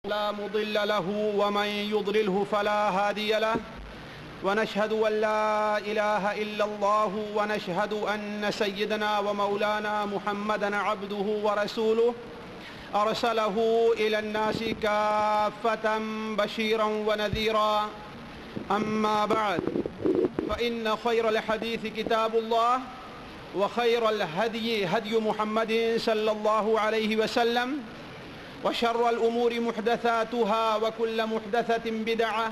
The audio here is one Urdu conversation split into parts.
لا مضل له ومن يضلله فلا هادي له ونشهد أن لا إله إلا الله ونشهد أن سيدنا ومولانا محمدا عبده ورسوله أرسله إلى الناس كافة بشيرا ونذيرا أما بعد فإن خير الحديث كتاب الله وخير الهدي هدي محمد صلى الله عليه وسلم وشر الأمور محدثاتها وكل محدثة بدعة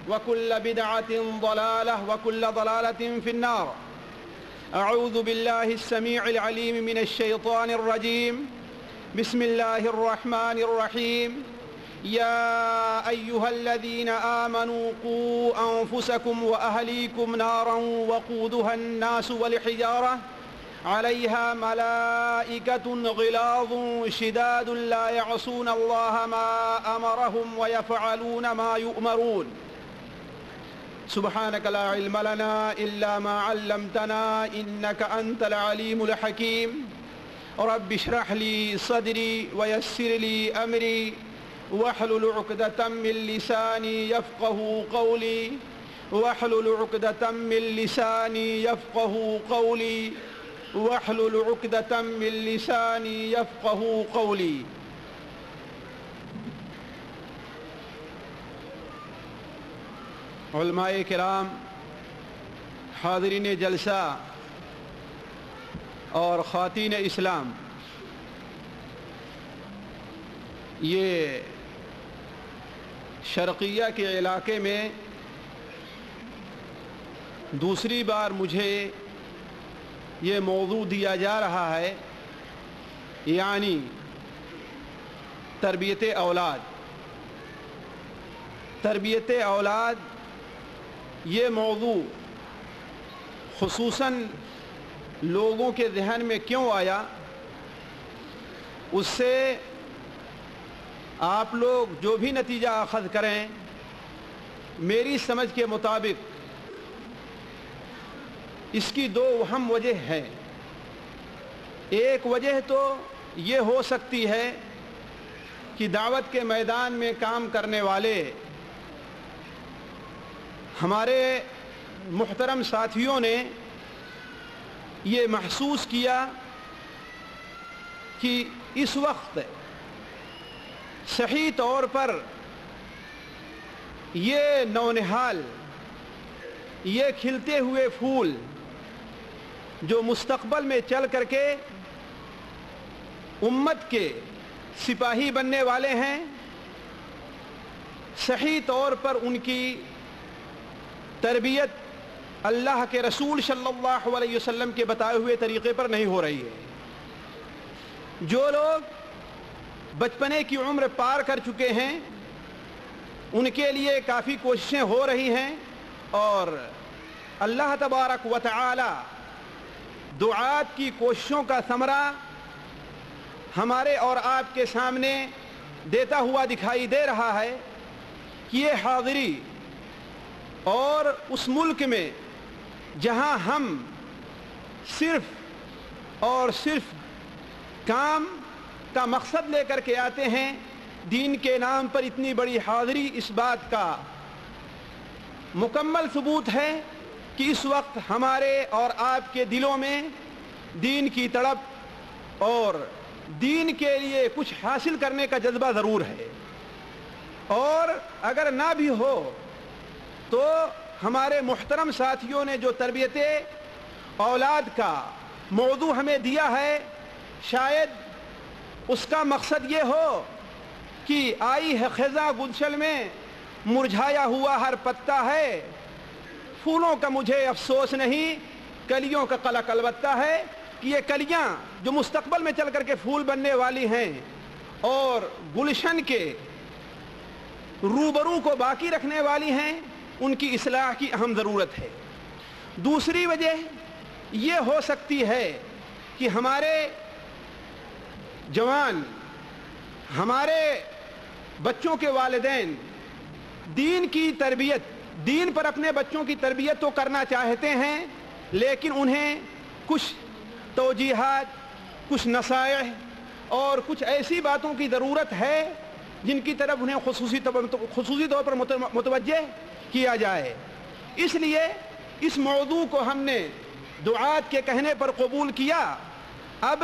وكل بدعة ضلالة وكل ضلالة في النار. أعوذ بالله السميع العليم من الشيطان الرجيم. بسم الله الرحمن الرحيم. يا أيها الذين آمنوا قوا أنفسكم وأهليكم نارا وقودها الناس والحجارة عليها ملائكة غلاظ شداد لا يعصون الله ما أمرهم ويفعلون ما يؤمرون. سبحانك لا علم لنا إلا ما علمتنا إنك أنت العليم الحكيم. رب اشرح لي صدري ويسر لي أمري واحلل عقدة من لساني يفقه قولي واحلل عقدة من لساني يفقه قولي واحلل عقدة من لساني يفقه قولي. علماء کرام، حاضرین جلسہ اور خواتین اسلام، یہ شرقیہ کے علاقے میں دوسری بار مجھے یہ موضوع دیا جا رہا ہے، یعنی تربیت اولاد. تربیت اولاد یہ موضوع خصوصاً لوگوں کے ذہن میں کیوں آیا، اس سے آپ لوگ جو بھی نتیجہ اخذ کریں، میری سمجھ کے مطابق اس کی دو اہم وجہ ہیں. ایک وجہ تو یہ ہو سکتی ہے کہ دعوت کے میدان میں کام کرنے والے ہمارے محترم ساتھیوں نے یہ محسوس کیا کہ اس وقت صحیح طور پر یہ نونہال، یہ کھلتے ہوئے پھول جو مستقبل میں چل کر کے امت کے سپاہی بننے والے ہیں، صحیح طور پر ان کی تربیت اللہ کے رسول صلی اللہ علیہ وسلم کے بتائے ہوئے طریقے پر نہیں ہو رہی ہے. جو لوگ بچپنے کی عمر پار کر چکے ہیں ان کے لیے کافی کوششیں ہو رہی ہیں، اور اللہ تبارک و تعالی دعات کی کوششوں کا ثمرہ ہمارے اور آپ کے سامنے دیتا ہوا دکھائی دے رہا ہے کہ یہ حاضری اور اس ملک میں جہاں ہم صرف اور صرف کام کا مقصد لے کر کے آتے ہیں، دین کے نام پر اتنی بڑی حاضری اس بات کا مکمل ثبوت ہے کہ اس وقت ہمارے اور آپ کے دلوں میں دین کی تڑپ اور دین کے لیے کچھ حاصل کرنے کا جذبہ ضرور ہے. اور اگر نہ بھی ہو تو ہمارے محترم ساتھیوں نے جو تربیت اولاد کا موضوع ہمیں دیا ہے، شاید اس کا مقصد یہ ہو کہ آئی ہے خزاں گلشن میں مرجھایا ہوا ہر پتا ہے، پھولوں کا مجھے افسوس نہیں، کلیوں کا قلق البتہ ہے. کہ یہ کلیاں جو مستقبل میں چل کر کے پھول بننے والی ہیں اور گلشن کے روبرو کو باقی رکھنے والی ہیں، ان کی اصلاح کی اہم ضرورت ہے. دوسری وجہ یہ ہو سکتی ہے کہ ہمارے جوان، ہمارے بچوں کے والدین دین کی تربیت، دین پر اپنے بچوں کی تربیت تو کرنا چاہتے ہیں، لیکن انہیں کچھ توجیہات، کچھ نصائح اور کچھ ایسی باتوں کی ضرورت ہے جن کی طرف انہیں خصوصی طور پر متوجہ کیا جائے۔ اس لیے اس موضوع کو ہم نے دعات کے کہنے پر قبول کیا۔ اب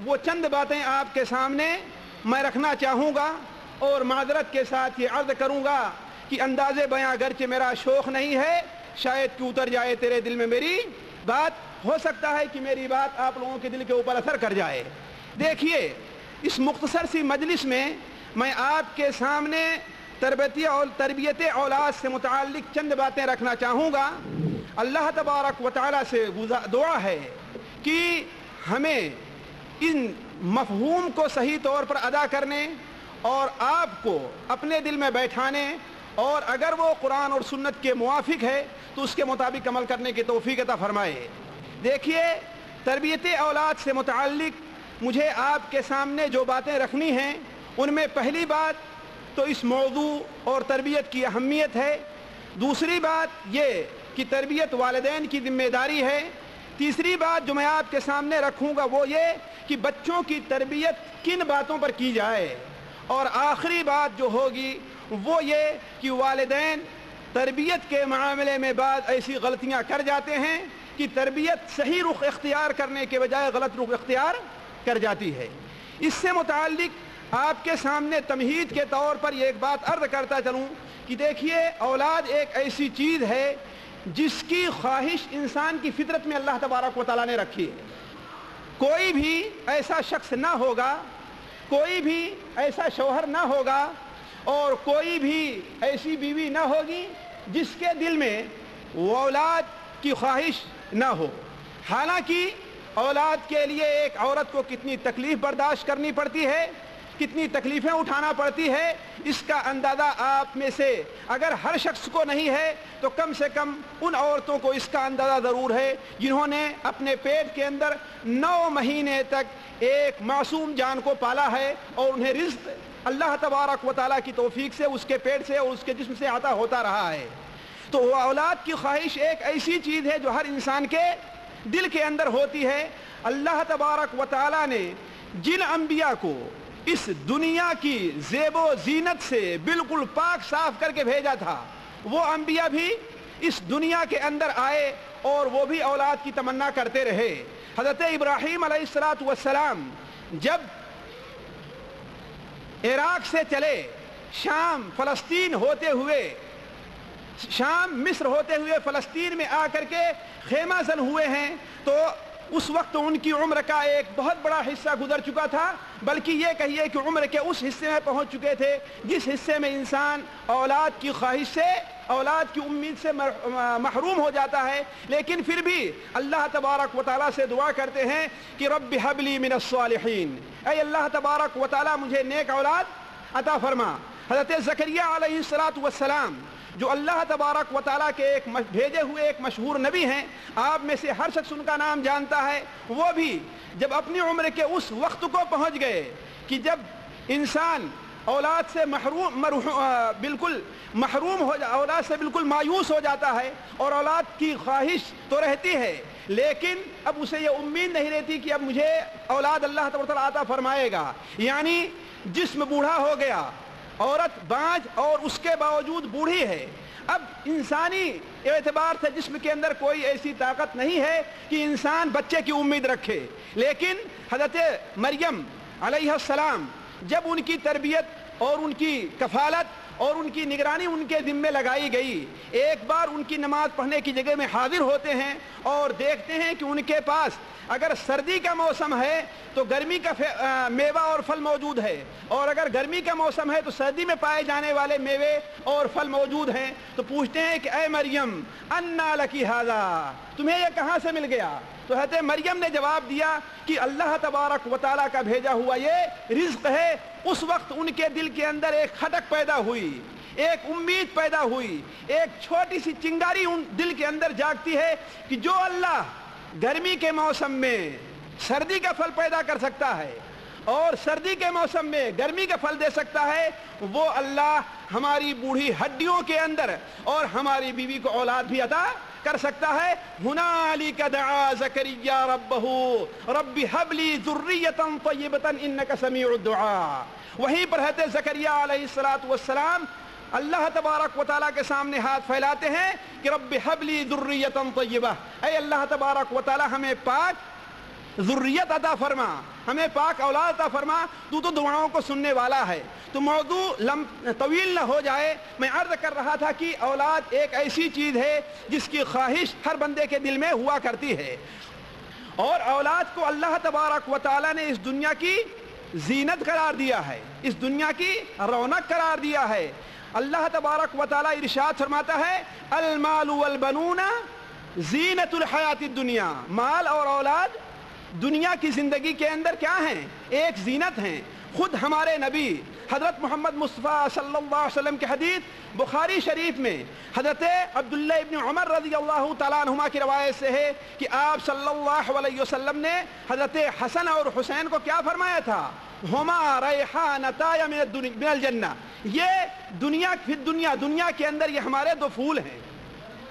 وہ چند باتیں آپ کے سامنے میں رکھنا چاہوں گا اور معذرت کے ساتھ یہ عرض کروں گا کہ انداز بیاں اگرچہ میرا شوق نہیں ہے، شاید کہ اتر جائے تیرے دل میں میری بات، ہو سکتا ہے کہ میری بات آپ لوگوں کے دل کے اوپر اثر کر جائے۔ دیکھیے، اس مختصر سی مجلس میں میں آپ کے سامنے تربیت اولاد سے متعلق چند باتیں رکھنا چاہوں گا۔ اللہ تبارک و تعالیٰ سے دعا ہے کہ ہمیں ان مفہوم کو صحیح طور پر ادا کرنے اور آپ کو اپنے دل میں بیٹھانے، اور اگر وہ قرآن اور سنت کے موافق ہے تو اس کے مطابق عمل کرنے کی توفیق عطا فرمائے۔ دیکھیے، تربیت اولاد سے متعلق مجھے آپ کے سامنے جو باتیں رکھنی ہیں، ان میں پہلی بات تو اس موضوع اور تربیت کی اہمیت ہے۔ دوسری بات یہ کہ تربیت والدین کی ذمہ داری ہے۔ تیسری بات جو میں آپ کے سامنے رکھوں گا وہ یہ کہ بچوں کی تربیت کن باتوں پر کی جائے، اور آخری بات جو ہوگی وہ یہ کہ والدین تربیت کے معاملے میں بعض ایسی غلطیاں کر جاتے ہیں کہ تربیت صحیح رخ اختیار کرنے کے بجائے غلط رخ اختیار کر جاتی ہے۔ اس سے متعلق آپ کے سامنے تمہید کے طور پر یہ ایک بات عرض کرتا چلوں کہ دیکھیے، اولاد ایک ایسی چیز ہے جس کی خواہش انسان کی فطرت میں اللہ تبارک و تعالیٰ نے رکھی ہے۔ کوئی بھی ایسا شخص نہ ہوگا، کوئی بھی ایسا شوہر نہ ہوگا، اور کوئی بھی ایسی بیوی نہ ہوگی جس کے دل میں وہ اولاد کی خواہش نہ ہو۔ حالانکہ اولاد کے لیے ایک عورت کو کتنی تکلیف برداشت کرنی پڑتی ہے، کتنی تکلیفیں اٹھانا پڑتی ہے، اس کا اندازہ آپ میں سے اگر ہر شخص کو نہیں ہے تو کم سے کم ان عورتوں کو اس کا اندازہ ضرور ہے جنہوں نے اپنے پیٹ کے اندر 9 مہینے تک ایک معصوم جان کو پالا ہے، اور انہیں رزق اللہ تبارک و تعالیٰ کی توفیق سے اس کے پیٹ سے اور اس کے جسم سے عطا ہوتا رہا ہے۔ تو وہ اولاد کی خواہش ایک ایسی چیز ہے جو ہر انسان کے دل کے اندر ہوتی ہے۔ اللہ تبارک و تعالیٰ نے جن انبیاء کو اس دنیا کی زیب و زینت سے بالکل پاک صاف کر کے بھیجا تھا، وہ انبیاء بھی اس دنیا کے اندر آئے اور وہ بھی اولاد کی تمنا کرتے رہے۔ حضرت ابراہیم علیہ السلام جب عراق سے چلے، شام فلسطین ہوتے ہوئے، شام مصر ہوتے ہوئے فلسطین میں آ کر کے خیمہ زن ہوئے ہیں، تو اس وقت ان کی عمر کا ایک بہت بڑا حصہ گزر چکا تھا، بلکہ یہ کہیے کہ عمر کے اس حصے میں پہنچ چکے تھے جس حصے میں انسان اولاد کی خواہش سے، اولاد کی امید سے محروم ہو جاتا ہے۔ لیکن پھر بھی اللہ تبارک و تعالیٰ سے دعا کرتے ہیں کہ رب ہب لی من الصالحین، اے اللہ تبارک و تعالیٰ مجھے نیک اولاد عطا فرما۔ حضرت زکریا علیہ السلام جو اللہ تبارک و تعالیٰ کے ایک بھیجے ہوئے ایک مشہور نبی ہیں، آپ میں سے ہر شخص ان کا نام جانتا ہے، وہ بھی جب اپنی عمر کے اس وقت کو پہنچ گئے کہ جب انسان اولاد سے بالکل محروم ہو اولاد سے بالکل مایوس ہو جاتا ہے، اور اولاد کی خواہش تو رہتی ہے لیکن اب اسے یہ امید نہیں رہتی کہ اب مجھے اولاد اللہ تبارک و تعالیٰ عطا فرمائے گا۔ یعنی جسم بوڑھا ہو گیا، عورت بانجھ اور اس کے باوجود بوڑھی ہے، اب انسانی اعتبار سے جسم کے اندر کوئی ایسی طاقت نہیں ہے کہ انسان بچے کی امید رکھے۔ لیکن حضرت مریم علیہ السلام جب ان کی تربیت اور ان کی کفالت اور ان کی نگرانی ان کے ذمے لگائی گئی، ایک بار ان کی نماز پڑھنے کی جگہ میں حاضر ہوتے ہیں اور دیکھتے ہیں کہ ان کے پاس اگر سردی کا موسم ہے تو گرمی کا میوہ اور پھل موجود ہے، اور اگر گرمی کا موسم ہے تو سردی میں پائے جانے والے میوے اور پھل موجود ہیں۔ تو پوچھتے ہیں کہ اے مریم انا لکی ھذا، تمہیں یہ کہاں سے مل گیا؟ تو حضرت مریم نے جواب دیا کہ اللہ تبارک و تعالیٰ کا بھیجا ہوا یہ رزق ہے۔ اس وقت ان کے دل کے اندر ایک کھٹک پیدا ہوئی، ایک امید پیدا ہوئی، ایک چھوٹی سی چنگاری ان دل کے اندر جاگتی ہے کہ جو اللہ گرمی کے موسم میں سردی کا پھل پیدا کر سکتا ہے اور سردی کے موسم میں گرمی کا پھل دے سکتا ہے، وہ اللہ ہماری بوڑھی ہڈیوں کے اندر اور ہماری بیوی کو اولاد بھی عطا کر سکتا ہے ہنالک دعا زکریا ربہ رب ھب لی ذریۃ طیبۃ انک سمیع الدعاء. وہیں پر حضرت زکریا علیہ السلام اللہ تبارک و تعالیٰ کے سامنے ہاتھ پھیلاتے ہیں کہ رب ھب لی ذریۃ طیبہ، اے اللہ تبارک و تعالیٰ ہمیں پاک ذریت عطا فرما، ہمیں پاک اولاد عطا فرما، تو دعاؤں کو سننے والا ہے. تو موضوع طویل نہ ہو جائے، میں عرض کر رہا تھا کہ اولاد ایک ایسی چیز ہے جس کی خواہش ہر بندے کے دل میں ہوا کرتی ہے، اور اولاد کو اللہ تبارک و تعالیٰ نے اس دنیا کی زینت قرار دیا ہے، اس دنیا کی رونق قرار دیا ہے. اللہ تبارک و تعالیٰ ارشاد فرماتا ہے المال والبنون زینت الحیات الدنیا، مال اور اولاد دنیا کی زندگی کے اندر کیا ہیں؟ ایک زینت ہیں. خود ہمارے نبی حضرت محمد مصطفیٰ صلی اللہ علیہ وسلم کے حدیث بخاری شریف میں حضرت عبداللہ ابن عمر رضی اللہ تعالیٰ عنہما کی روایت سے ہے کہ آپ صلی اللہ علیہ وسلم نے حضرت حسن اور حسین کو کیا فرمایا تھا؟ ہما ریحانتایا من الجنہ، یہ دنیا کے اندر یہ ہمارے دو پھول ہیں،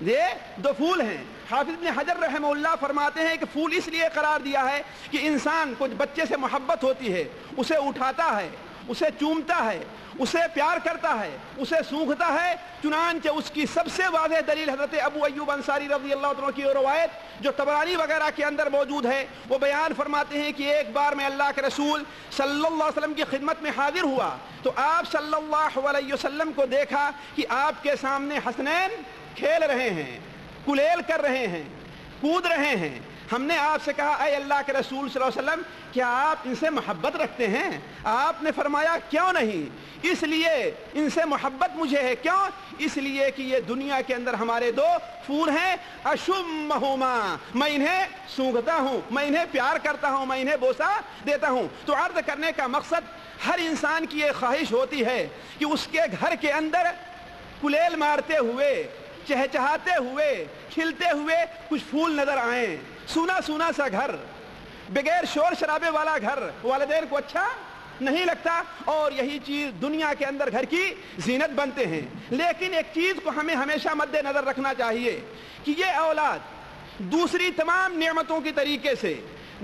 یہ دو پھول ہیں. حافظ ابن حجر رحمہ اللہ فرماتے ہیں کہ پھول اس لیے قرار دیا ہے کہ انسان کو بچے سے محبت ہوتی ہے، اسے اٹھاتا ہے، اسے چومتا ہے، اسے پیار کرتا ہے، اسے سونگھتا ہے. چنانچہ اس کی سب سے واضح دلیل حضرت ابو ایوب انصاری رضی اللہ عنہ کی روایت جو طبرانی وغیرہ کے اندر موجود ہے، وہ بیان فرماتے ہیں کہ ایک بار میں اللہ کے رسول صلی اللہ علیہ وسلم کی خدمت میں حاضر ہوا تو آپ صلی اللہ علیہ وسلم کو دیکھا کہ آپ کے سامنے حسنین کھیل رہے ہیں، کلیل کر رہے ہیں، کود رہے ہیں. ہم نے آپ سے کہا اے اللہ کے رسول صلی اللہ علیہ وسلم کیا آپ ان سے محبت رکھتے ہیں؟ آپ نے فرمایا کیوں نہیں، اس لیے ان سے محبت مجھے ہے. کیوں؟ اس لیے کہ یہ دنیا کے اندر ہمارے دو پھول ہیں، اشمہما، میں انہیں سونگھتا ہوں، میں انہیں پیار کرتا ہوں، میں انہیں بوسہ دیتا ہوں. تو عرض کرنے کا مقصد ہر انسان کی یہ خواہش ہوتی ہے کہ اس کے گھر کے اندر کلیل مارتے ہوئے، چہچہاتے ہوئے، کھلتے ہوئے کچھ پھول نظر آئیں. سونا سونا سا گھر، بغیر شور شرابے والا گھر والدین کو اچھا نہیں لگتا، اور یہی چیز دنیا کے اندر گھر کی زینت بنتے ہیں. لیکن ایک چیز کو ہمیں ہمیشہ مد نظر رکھنا چاہیے کہ یہ اولاد دوسری تمام نعمتوں کی طریقے سے،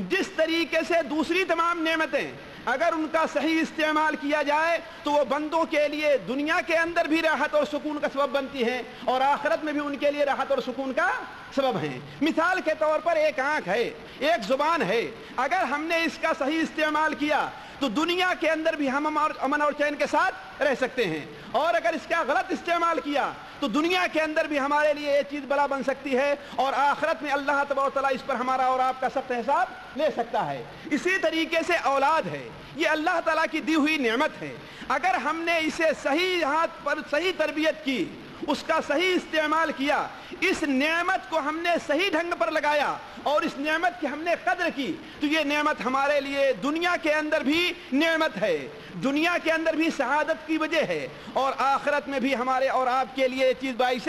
جس طریقے سے دوسری تمام نعمتیں اگر ان کا صحیح استعمال کیا جائے تو وہ بندوں کے لیے دنیا کے اندر بھی راحت اور سکون کا سبب بنتی ہیں، اور آخرت میں بھی ان کے لیے راحت اور سکون کا سبب ہیں. مثال کے طور پر ایک آنکھ ہے، ایک زبان ہے، اگر ہم نے اس کا صحیح استعمال کیا تو دنیا کے اندر بھی ہم امن اور چین کے ساتھ رہ سکتے ہیں، اور اگر اس کا غلط استعمال کیا تو دنیا کے اندر بھی ہمارے لیے یہ چیز بلا بن سکتی ہے، اور آخرت میں اللہ تبارک و تعالیٰ اس پر ہمارا اور آپ کا سخت حساب لے سکتا ہے. اسی طریقے سے اولاد ہے، یہ اللہ تعالیٰ کی دی ہوئی نعمت ہے. اگر ہم نے اسے صحیح ہاتھ پر صحیح تربیت کی، اس کا صحیح استعمال کیا، اس نعمت کو ہم نے صحیح ڈھنگ پر لگایا اور اس نعمت کی ہم نے قدر کی، تو یہ نعمت ہمارے لیے دنیا کے اندر بھی نعمت ہے، دنیا کے اندر بھی سعادت کی وجہ ہے، اور آخرت میں بھی ہمارے اور آپ کے لیے یہ چیز باعث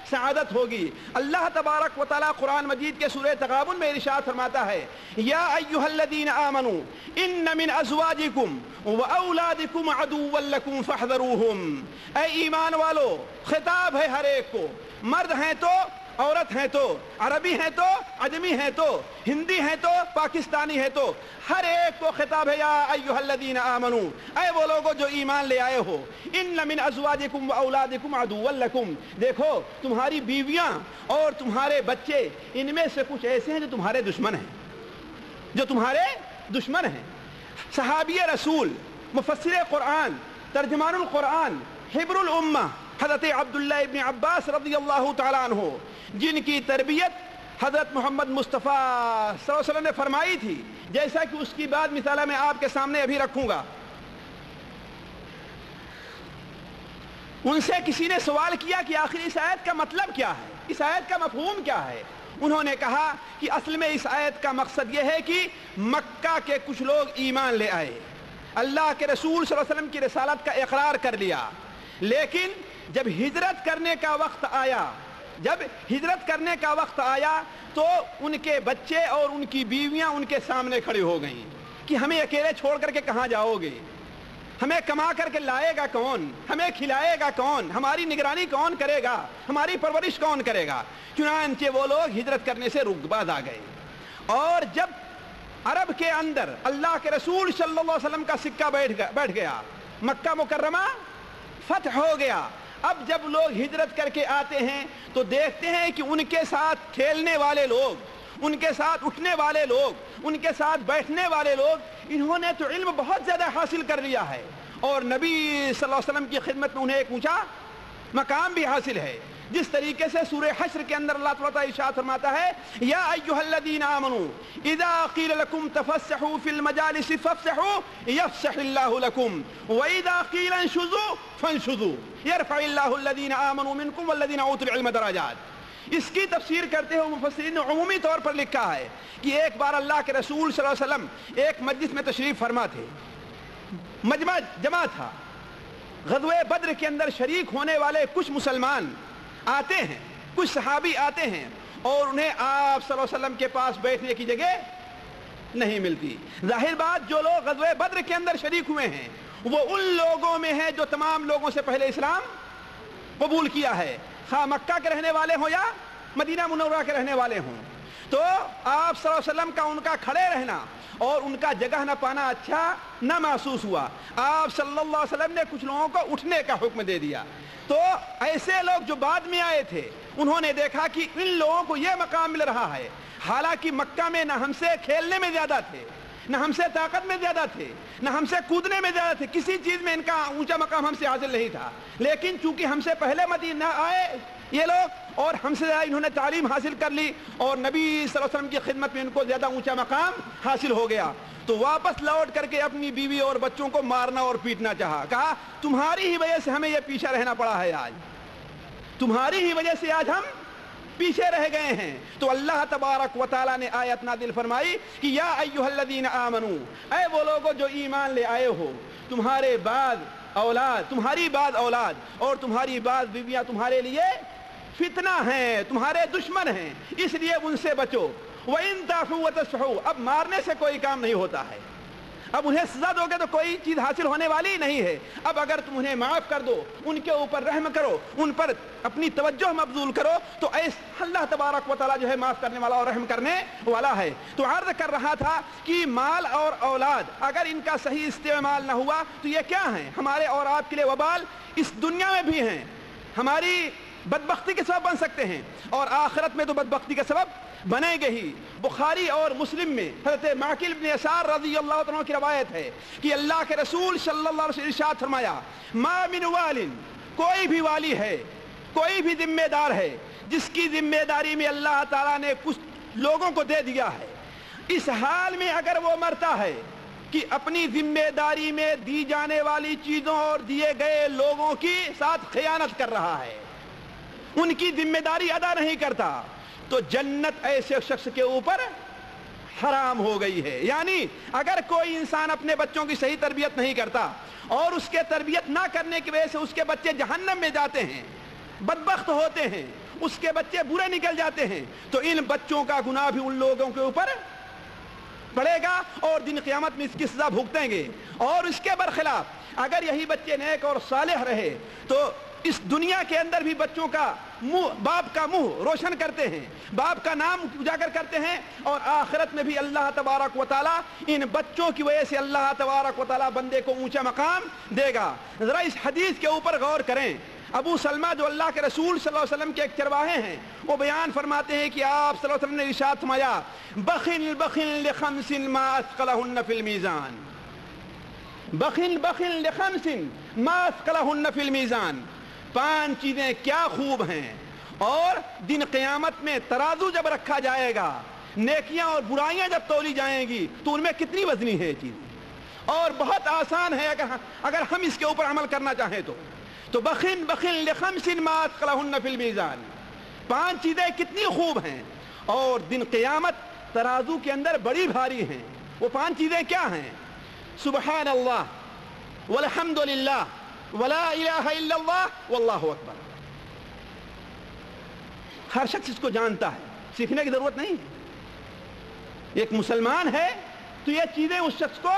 سعادت ہوگی. اللہ تبارک و تعالیٰ قرآن مجید کے سورہ تغابن میں ارشاد فرماتا ہے یا ایھا الذین آمنوا ان من ازواجکم واولادکم عدوا لکم فاحذروہم. اے ایمان والو، خطاب ہے ہر ایک کو، مرد ہیں تو عورت ہیں تو، عربی ہیں تو عجمی ہیں تو، ہندی ہیں تو پاکستانی ہیں تو، ہر ایک کو خطاب ہے یا ایھا الذین آمنوا، اے وہ لوگوں جو ایمان لے آئے ہو، ان من ازواجکم واولادکم عدوا لکم، دیکھو تمہاری بیویاں اور تمہارے بچے ان میں سے کچھ ایسے ہیں جو تمہارے دشمن ہیں، جو تمہارے دشمن ہیں. صحابی رسول، مفسر قرآن، ترجمان القرآن، حبر الامہ حضرت عبداللہ ابن عباس رضی اللہ تعالیٰ عنہ، جن کی تربیت حضرت محمد مصطفیٰ صلی اللہ علیہ وسلم نے فرمائی تھی، جیسا کہ اس کی بعد مثالہ میں آپ کے سامنے ابھی رکھوں گا. ان سے کسی نے سوال کیا کہ آخر اس آیت کا مطلب کیا ہے، اس آیت کا مفہوم کیا ہے؟ انہوں نے کہا کہ اصل میں اس آیت کا مقصد یہ ہے کہ مکہ کے کچھ لوگ ایمان لے آئے، اللہ کے رسول صلی اللہ علیہ وسلم کی رسالت کا اقرار کر لیا، لیکن جب ہجرت کرنے کا وقت آیا تو ان کے بچے اور ان کی بیویاں ان کے سامنے کھڑے ہو گئیں کہ ہمیں اکیلے چھوڑ کر کے کہاں جاؤ گے، ہمیں کما کر کے لائے گا کون, ہمیں کھلائے گا کون, ہماری نگرانی کون کرے گا, ہماری پرورش کون کرے گا. چنانچہ وہ لوگ ہجرت کرنے سے رک بعد آ گئے. اور جب عرب کے اندر اللہ کے رسول صلی اللہ علیہ وسلم کا سکہ بیٹھ گیا, مکہ مکرمہ فتح ہو گیا, اب جب لوگ ہجرت کر کے آتے ہیں تو دیکھتے ہیں کہ ان کے ساتھ کھیلنے والے لوگ, ان کے ساتھ اٹھنے والے لوگ, ان کے ساتھ بیٹھنے والے لوگ, انہوں نے تو علم بہت زیادہ حاصل کر لیا ہے, اور نبی صلی اللہ علیہ وسلم کی خدمت میں انہیں ایک اونچا مقام بھی حاصل ہے. جس طریقے سے سورہ حشر کے اندر اللہ تعالیٰ ارشاد فرماتا ہے, یا ایھا الذین آمنوا اذا قیل لکم تفسحوا فی المجالس فافسحوا یفسح اللہ لکم واذا قیل انشزوا فانشزوا یرفع اللہ الذین آمنوا منکم والذین اوتوا العلم درجات. اس کی تفسیر کرتے ہوئے مفسرین نے عمومی طور پر لکھا ہے کہ ایک بار اللہ کے رسول صلی اللہ علیہ وسلم ایک مجلس میں تشریف فرما تھے, مجمع جمع تھا, غزوہ بدر کے اندر شریک ہونے والے کچھ مسلمان آتے ہیں, کچھ صحابی آتے ہیں, اور انہیں آپ صلی اللہ علیہ وسلم کے پاس بیٹھنے کی جگہ نہیں ملتی. ظاہر بات جو لوگ غزوہ بدر کے اندر شریک ہوئے ہیں وہ ان لوگوں میں ہیں جو تمام لوگوں سے پہلے اسلام قبول کیا ہے, خواہ مکہ کے رہنے والے ہوں یا مدینہ منورہ کے رہنے والے ہوں. تو آپ صلی اللہ علیہ وسلم کا ان کا کھڑے رہنا اور ان کا جگہ نہ پانا اچھا نہ محسوس ہوا. آپ صلی اللہ علیہ وسلم نے کچھ لوگوں کو اٹھنے کا حکم دے دیا. تو ایسے لوگ جو بعد میں آئے تھے انہوں نے دیکھا کہ ان لوگوں کو یہ مقام مل رہا ہے, حالانکہ مکہ میں نہ ہم سے کھیلنے میں زیادہ تھے, نہ ہم سے طاقت میں زیادہ تھے, نہ ہم سے کودنے میں زیادہ تھے, کسی چیز میں ان کا اونچا مقام ہم سے حاصل نہیں تھا. لیکن چونکہ ہم سے پہلے مدینہ آئے یہ لوگ اور ہم سے انہوں نے تعلیم حاصل کر لی اور نبی صلی اللہ علیہ وسلم کی خدمت میں ان کو زیادہ اونچا مقام حاصل ہو گیا, تو واپس لوٹ کر کے اپنی بیوی اور بچوں کو مارنا اور پیٹنا چاہا. کہا تمہاری ہی وجہ سے ہمیں یہ پیچھے رہنا پڑا ہے, آج تمہاری ہی وجہ سے آج ہم پیچھے رہ گئے ہیں. تو اللہ تبارک و تعالیٰ نے آیت نازل فرمائی کہ یا ایھا الذین آمنو, اے وہ لوگوں جو ایمان لے آئے ہو, تمہارے بعد اولاد, تمہاری بعد اولاد اور تمہاری بعد بیویاں تمہارے لیے فتنہ ہیں, تمہارے دشمن ہیں, اس لیے ان سے بچو. وَإِن تَعْفُوا وَتَصْفَحُوا, اب مارنے سے کوئی کام نہیں ہوتا ہے, اب انہیں سزا دو گے تو کوئی چیز حاصل ہونے والی نہیں ہے. اب اگر تم انہیں معاف کر دو, ان کے اوپر رحم کرو, ان پر اپنی توجہ مبذول کرو, تو ایسا اللہ تبارک و تعالیٰ جو ہے معاف کرنے والا اور رحم کرنے والا ہے. تو عرض کر رہا تھا کہ مال اور اولاد اگر ان کا صحیح استعمال نہ ہوا تو یہ کیا ہیں, ہمارے اور آپ کے لیے وبال اس دنیا میں بھی ہیں, ہماری بدبختی کے سبب بن سکتے ہیں, اور آخرت میں تو بدبختی کا سبب بنے گے ہی. بخاری اور مسلم میں حضرت معقل بن یسار رضی اللہ عنہ کی روایت ہے کہ اللہ کے رسول صلی اللہ علیہ وسلم ارشاد فرمایا, ما من وال, کوئی بھی والی ہے, کوئی بھی ذمہ دار ہے جس کی ذمہ داری میں اللہ تعالیٰ نے کچھ لوگوں کو دے دیا ہے, اس حال میں اگر وہ مرتا ہے کہ اپنی ذمہ داری میں دی جانے والی چیزوں اور دیے گئے لوگوں کی ساتھ خیانت کر رہا ہے, ان کی ذمہ داری ادا نہیں کرتا, تو جنت ایسے شخص کے اوپر حرام ہو گئی ہے. یعنی اگر کوئی انسان اپنے بچوں کی صحیح تربیت نہیں کرتا اور اس کے تربیت نہ کرنے کی وجہ سے اس کے بچے جہنم میں جاتے ہیں, بدبخت ہوتے ہیں, اس کے بچے برے نکل جاتے ہیں, تو ان بچوں کا گناہ بھی ان لوگوں کے اوپر پڑے گا اور دن قیامت میں اس کی سزا بھگتیں گے. اور اس کے برخلاف اگر یہی بچے نیک اور صالح رہے تو اس دنیا کے اندر بھی بچوں کا منہ, باپ کا منہ روشن کرتے ہیں, باپ کا نام اجاگر کرتے ہیں, اور آخرت میں بھی اللہ تبارک و تعالیٰ ان بچوں کی وجہ سے اللہ تبارک و تعالیٰ بندے کو اونچا مقام دے گا. ذرا اس حدیث کے اوپر غور کریں. ابو سلمہ جو اللہ کے رسول صلی اللہ علیہ وسلم کے ایک چرواہے ہیں, وہ بیان فرماتے ہیں کہ آپ صلی اللہ علیہ وسلم نے ارشاد فرمایا, بخل بخل لخمس ما اثقلهن فی المیزان, بخل بخل لخمس ما اثقلهن فی المیزان, 5 چیزیں کیا خوب ہیں, اور دن قیامت میں ترازو جب رکھا جائے گا, نیکیاں اور برائیاں جب تولی جائیں گی تو ان میں کتنی وزنی ہے چیزیں, اور بہت آسان ہے اگر ہم اس کے اوپر عمل کرنا چاہیں تو بخن بخن لخمس ما اثقلهن فی المیزان, 5 چیزیں کتنی خوب ہیں اور دن قیامت ترازو کے اندر بڑی بھاری ہیں. وہ 5 چیزیں کیا ہیں؟ سبحان اللہ والحمد للہ ولا الہ الا اللہ واللہ اکبر. ہر شخص اس کو جانتا ہے, سیکھنے کی ضرورت نہیں ہے. ایک مسلمان ہے تو یہ چیزیں اس شخص کو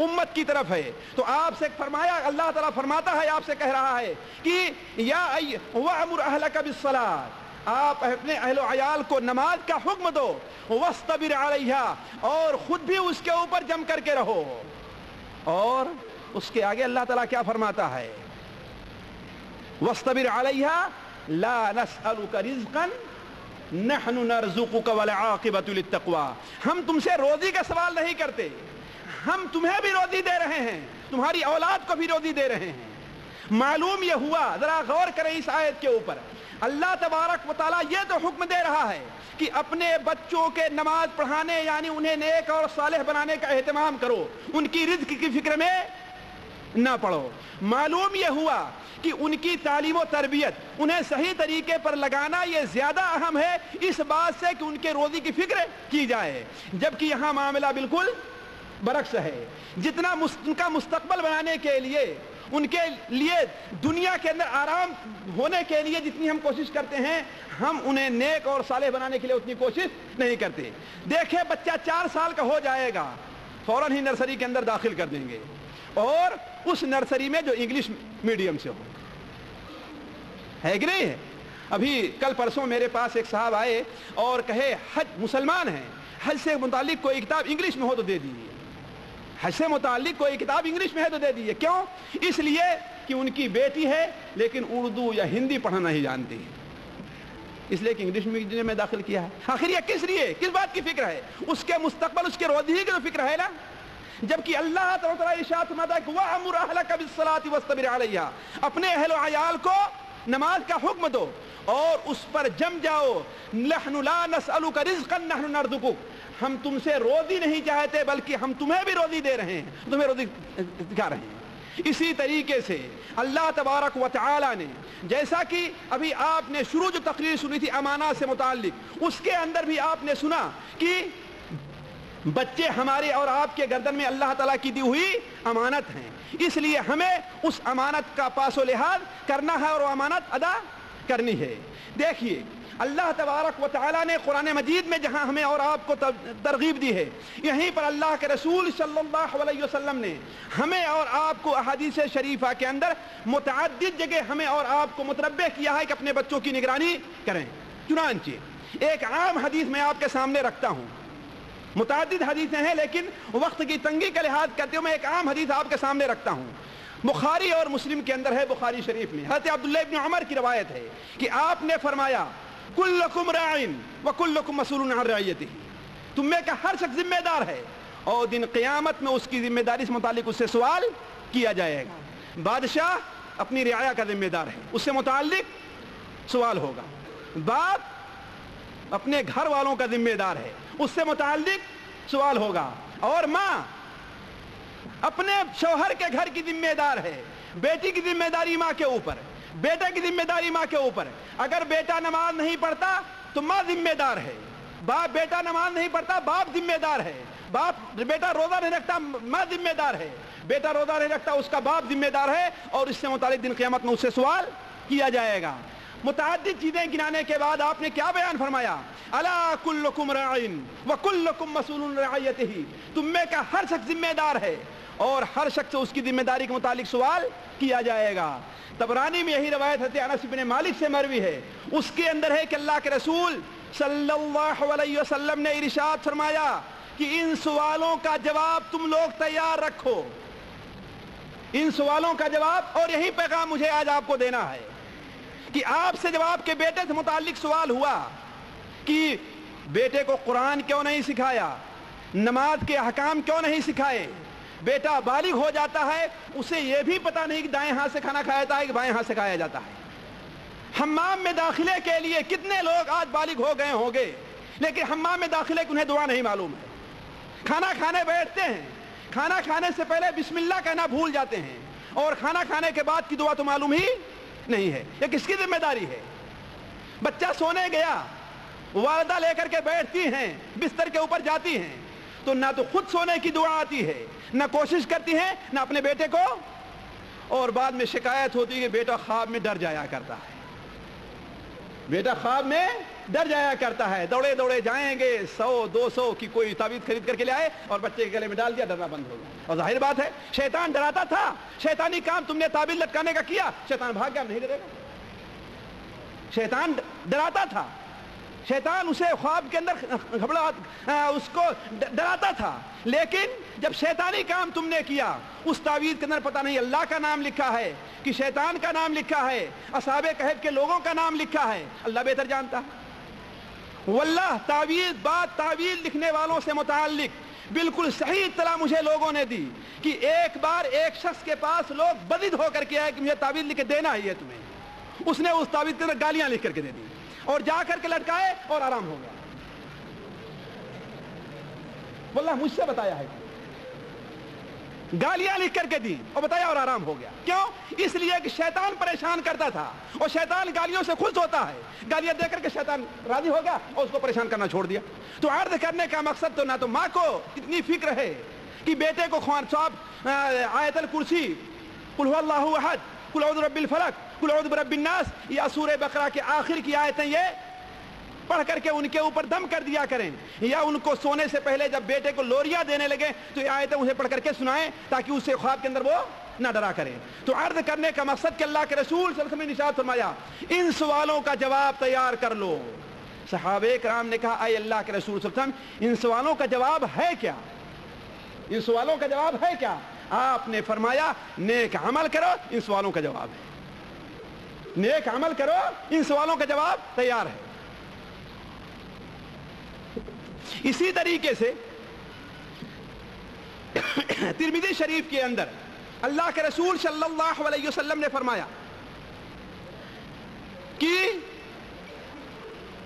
امت کی طرف ہے. تو آپ سے فرمایا, اللہ تعالیٰ فرماتا ہے, آپ سے کہہ رہا ہے کہ یا وَأْمُرْ أَهْلَكَ بِالصَّلَاةِ, آپ اپنے اہل و عیال کو نماز کا حکم دو, وَاسْتَبِرْ عَلَيْهَا, اور خود بھی اس کے اوپر جم کر کے رہو. اور اس کے آگے اللہ تعالیٰ کیا فرماتا ہے؟ وَاسْتَبِرْ عَلَيْهَا لَا نَسْأَلُكَ رِزْقًا نحن نرزقك والعاقبۃ للتقوى, ہم تم سے روزی کا سوال نہیں کرتے, ہم تمہیں بھی روزی دے رہے ہیں, تمہاری اولاد کو بھی روزی دے رہے ہیں. معلوم یہ ہوا, ذرا غور کریں اس آیت کے اوپر, اللہ تبارک و تعالیٰ یہ تو حکم دے رہا ہے کہ اپنے بچوں کے نماز پڑھانے یعنی انہیں نیک اور صالح بنانے کا اہتمام کرو, ان کی رزق کی فکر میں نہ پڑو. معلوم یہ ہوا کہ ان کی تعلیم و تربیت, انہیں صحیح طریقے پر لگانا یہ زیادہ اہم ہے اس بات سے کہ ان کے روزی کی فکر کی جائے, جبکہ یہاں معاملہ بالکل برعکس ہے. جتنا ان کا مستقبل بنانے کے لیے, ان کے لیے دنیا کے اندر آرام ہونے کے لیے جتنی ہم کوشش کرتے ہیں, ہم انہیں نیک اور صالح بنانے کے لیے اتنی کوشش نہیں کرتے. دیکھیں بچہ 4 سال کا ہو جائے گا, فوراً ہی نرسری کے اندر داخل کر دیں گے, اور اس نرسری میں جو انگلش میڈیم سے ہو, ہے کہ نہیں ہے؟ ابھی کل پرسوں میرے پاس ایک صاحب آئے اور کہے حج, مسلمان ہیں, حج سے متعلق کوئی کتاب انگلش میں ہو تو دے دیجیے, حج سے متعلق کوئی کتاب انگلش میں ہے تو دے دیجیے. کیوں؟ اس لیے کہ ان کی بیٹی ہے لیکن اردو یا ہندی پڑھنا نہیں جانتی, اس لیے کہ انگلش میڈیم میں داخل کیا ہے. آخر یہ کس لیے, کس بات کی فکر ہے؟ اس کے مستقبل, اس کے روزی کی تو فکر ہے نا. جبکہ اللہ تعالیٰ ارشاد فرماتا ہے کہ وَأْمُرْ أَهْلَكَ بِالصَّلَاةِ وَاسْتَبِرْ عَلَيْهَا, اپنے اہل و عیال کو نماز کا حکم دو اور اس پر جم جاؤ. نحن لا نسألك رزقا نحن نرزقك, ہم تم سے روزی نہیں چاہتے بلکہ ہم تمہیں بھی روزی دے رہے ہیں, تمہیں روزی دکھا رہے ہیں. اسی طریقے سے اللہ تبارک و تعالی نے, جیسا کہ ابھی آپ نے شروع جو تقریر سنی تھی امانات سے متعلق, اس کے اندر بھی آپ نے سنا کہ بچے ہمارے اور آپ کے گردن میں اللہ تعالیٰ کی دی ہوئی امانت ہیں, اس لیے ہمیں اس امانت کا پاس و لحاظ کرنا ہے اور وہ امانت ادا کرنی ہے. دیکھیے اللہ تبارک و تعالیٰ نے قرآن مجید میں جہاں ہمیں اور آپ کو ترغیب دی ہے, یہیں پر اللہ کے رسول صلی اللہ علیہ وسلم نے ہمیں اور آپ کو احادیث شریفہ کے اندر متعدد جگہ ہمیں اور آپ کو متنبہ کیا ہے کہ اپنے بچوں کی نگرانی کریں. چنانچہ ایک عام حدیث میں آپ کے سامنے رکھتا ہوں, متعدد حدیثیں ہیں لیکن وقت کی تنگی کا لحاظ کرتے ہوئے میں ایک عام حدیث آپ کے سامنے رکھتا ہوں. بخاری اور مسلم کے اندر ہے, بخاری شریف میں حضرت عبداللہ ابن عمر کی روایت ہے کہ آپ نے فرمایا کلکم راعٍ وکلکم مسئول عن رعیتہ, تم میں کا ہر شخص ذمہ دار ہے اور دن قیامت میں اس کی ذمہ داری سے متعلق اس سے سوال کیا جائے گا. بادشاہ اپنی رعایا کا ذمہ دار ہے, اس سے متعلق سوال ہوگا. باپ اپنے گھر والوں کا ذمہ دار ہے, اس سے متعلق سوال ہوگا. اور ماں اپنے شوہر کے گھر کی ذمہ دار ہے, بیٹی کی ذمہ داری ماں کے اوپر, بیٹے کی ذمہ داری ماں کے اوپر. اگر بیٹا نماز نہیں پڑھتا تو ماں ذمہ دار ہے, بیٹا نماز نہیں پڑھتا باپ ذمہ دار ہے, بیٹا روزہ نہیں رکھتا ماں ذمہ دار ہے, بیٹا روزہ نہیں رکھتا اس کا باپ ذمہ دار ہے, اور اس سے متعلق دن قیامت میں اس سے سوال کیا جائے گا. متعدد چیزیں گنانے کے بعد آپ نے کیا بیان فرمایا؟ الا کلکم راعٍ وکلکم مسئول عن رعیتہ, تم میں کا ہر شخص ذمہ دار ہے اور ہر شخص اس کی ذمہ داری کے متعلق سوال کیا جائے گا. طبرانی میں یہی روایت حضرت انس بن مالک سے مروی ہے, اس کے اندر ہے کہ اللہ کے رسول صلی اللہ علیہ وسلم نے ارشاد فرمایا کہ ان سوالوں کا جواب تم لوگ تیار رکھو, ان سوالوں کا جواب. اور یہی پیغام مجھے آج آپ کو دینا ہے کہ آپ سے جب آپ کے بیٹے سے متعلق سوال ہوا کہ بیٹے کو قرآن کیوں نہیں سکھایا, نماز کے احکام کیوں نہیں سکھائے, بیٹا بالغ ہو جاتا ہے اسے یہ بھی پتہ نہیں کہ دائیں ہاتھ سے کھانا کھایا جاتا ہے کہ بائیں ہاتھ سے کھایا جاتا ہے. حمام میں داخلے کے لیے کتنے لوگ آج بالغ ہو گئے ہوں گے لیکن حمام میں داخلے کی انہیں دعا نہیں معلوم ہے. کھانا کھانے بیٹھتے ہیں, کھانا کھانے سے پہلے بسم اللہ کہنا بھول جاتے ہیں, اور کھانا کھانے کے بعد کی دعا تو معلوم ہی نہیں ہے. یہ کس کی ذمہ داری ہے؟ بچہ سونے گیا, والدہ لے کر کے بیٹھتی ہیں, بستر کے اوپر جاتی ہیں تو نہ تو خود سونے کی دعا آتی ہے, نہ کوشش کرتی ہیں, نہ اپنے بیٹے کو, اور بعد میں شکایت ہوتی ہے کہ بیٹا خواب میں ڈر جایا کرتا ہے. بیٹا خواب میں ڈر جایا کرتا ہے, دوڑے دوڑے جائیں گے 100-200 کی کوئی تعویذ خرید کر کے لے آئے اور بچے کے گلے میں ڈال دیا, ڈرنا بند ہو گیا. اور ظاہر بات ہے شیطان ڈراتا تھا, شیطانی کام تم نے تعویذ لٹکانے کا کیا, شیطان بھاگ گیا, نہیں ڈرے گا. شیطان ڈراتا تھا, شیطان اسے خواب کے اندر اس کو ڈراتا تھا, لیکن جب شیطانی کام تم نے کیا, اس تعویذ کے اندر پتہ نہیں اللہ کا نام لکھا ہے کہ شیطان کا نام لکھا ہے, اصحاب کہف کے لوگوں کا نام لکھا ہے, اللہ بہتر جانتا ہے. واللہ تعویذ لکھنے والوں سے متعلق بالکل صحیح اطلاع مجھے لوگوں نے دی کہ ایک بار ایک شخص کے پاس لوگ بدد ہو کر کے آئے کہ مجھے تعویذ لکھ کے دینا ہی ہے تمہیں. اس نے اس تعویذ کے اندر گالیاں لکھ کر کے دے دی اور جا کر کے لٹکائے اور آرام ہو گیا. واللہ مجھ سے بتایا ہے, گالیاں لکھ کر کے دی اور بتایا اور آرام ہو گیا. کیوں؟ اس لیے کہ شیطان پریشان کرتا تھا اور شیطان گالیوں سے خوش ہوتا ہے, گالیاں دے کر کے شیطان راضی ہو گیا اور اس کو پریشان کرنا چھوڑ دیا. تو عرض کرنے کا مقصد تو نہ تو ماں کو اتنی فکر ہے کہ بیٹے کو خوان صاحب آیت الکرسی, قل هو اللہ احد, قل اعوذ برب الفلق, قل اعوذ برب الناس, یا سورہ بقرہ کے آخر کی آیتیں یہ پڑھ کر کے ان کے اوپر دم کر دیا کریں, یا ان کو سونے سے پہلے جب بیٹے کو لوریاں دینے لگے تو یہ آیتیں اسے پڑھ کر کے سنائیں تاکہ اسے خواب کے اندر وہ نہ ڈرا کریں. تو عرض کرنے کا مقصد کہ اللہ کے رسول صلی اللہ علیہ وسلم نے ارشاد فرمایا ان سوالوں کا جواب تیار کر لو. صحابہ کرام نے کہا اے اللہ کے رسول صلی اللہ علیہ وسلم ان سوالوں کا جواب ہے کیا, ان سوالوں کا جواب ہے کیا؟ آپ نے فرمایا نیک عمل کرو, ان سوالوں کا جواب ہے. نیک عمل کرو, ان سوالوں کا جواب تیار ہے. اسی طریقے سے ترمذی شریف کے اندر اللہ کے رسول صلی اللہ علیہ وسلم نے فرمایا کہ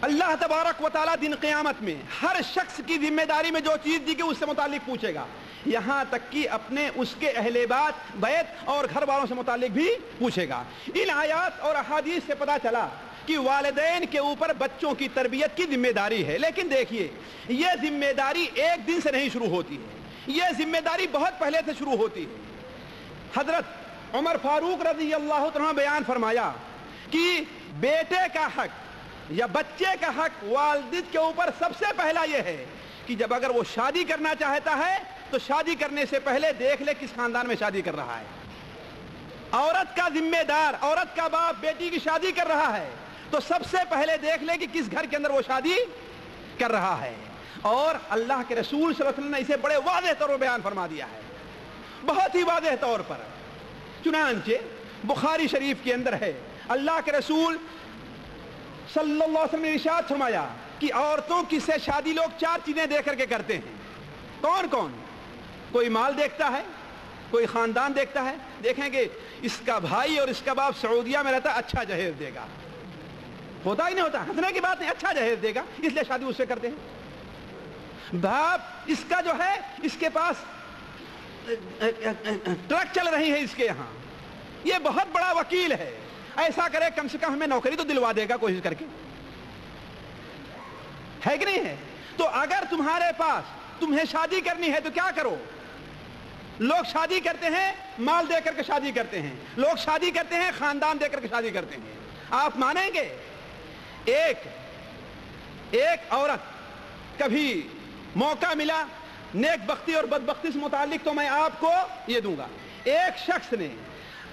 اللہ تبارک و تعالیٰ دن قیامت میں ہر شخص کی ذمہ داری میں جو چیز دی گئی اس سے متعلق پوچھے گا, یہاں تک کہ اپنے اس کے اہل بیت اور گھر والوں سے متعلق بھی پوچھے گا. ان آیات اور احادیث سے پتہ چلا کہ والدین کے اوپر بچوں کی تربیت کی ذمہ داری ہے, لیکن دیکھیے یہ ذمہ داری ایک دن سے نہیں شروع ہوتی ہے, یہ ذمہ داری بہت پہلے سے شروع ہوتی ہے. حضرت عمر فاروق رضی اللہ عنہ بیان فرمایا کہ بیٹے کا حق یا بچے کا حق والد کے اوپر سب سے پہلا یہ ہے کہ جب اگر وہ شادی کرنا چاہتا ہے تو شادی کرنے سے پہلے دیکھ لے کس خاندان میں شادی کر رہا ہے. عورت کا ذمہ دار, عورت کا باپ بیٹی کی شادی کر رہا ہے تو سب سے پہلے دیکھ لے کہ کس گھر کے اندر وہ شادی کر رہا ہے. اور اللہ کے رسول صلی اللہ علیہ وسلم نے اسے بڑے واضح طور پر بیان فرما دیا ہے, بہت ہی واضح طور پر. چنانچہ بخاری شریف کے اندر ہے اللہ کے رسول صلی اللہ علیہ وسلم نے ارشاد فرمایا کہ عورتوں کی سے شادی لوگ 4 چیزیں دے کر کے کرتے ہیں. کون کون؟ کوئی مال دیکھتا ہے, کوئی خاندان دیکھتا ہے, دیکھیں گے اس کا بھائی اور اس کا باپ سعودیہ میں رہتا, اچھا جہیز دے گا, ہوتا ہی نہیں ہوتا, ہنسنے کی بات نہیں, اچھا جہیز دے گا اس لیے شادی اس سے کرتے ہیں. باپ اس کا جو ہے اس کے پاس ٹرک چل رہی ہے اس کے یہاں, یہ بہت بڑا وکیل ہے, ایسا کرے کم سے کم ہمیں نوکری تو دلوا دے گا کوشش کر کے, ہے کہ نہیں ہے؟ تو اگر تمہارے پاس تمہیں شادی کرنی ہے تو کیا کرو؟ لوگ شادی کرتے ہیں مال دے کر کے شادی کرتے ہیں, لوگ شادی کرتے ہیں خاندان دے کر کے شادی کرتے ہیں. آپ مانیں گے ایک عورت کبھی موقع ملا نیک بختی اور بدبختی سے متعلق تو میں آپ کو یہ دوں گا, ایک شخص نے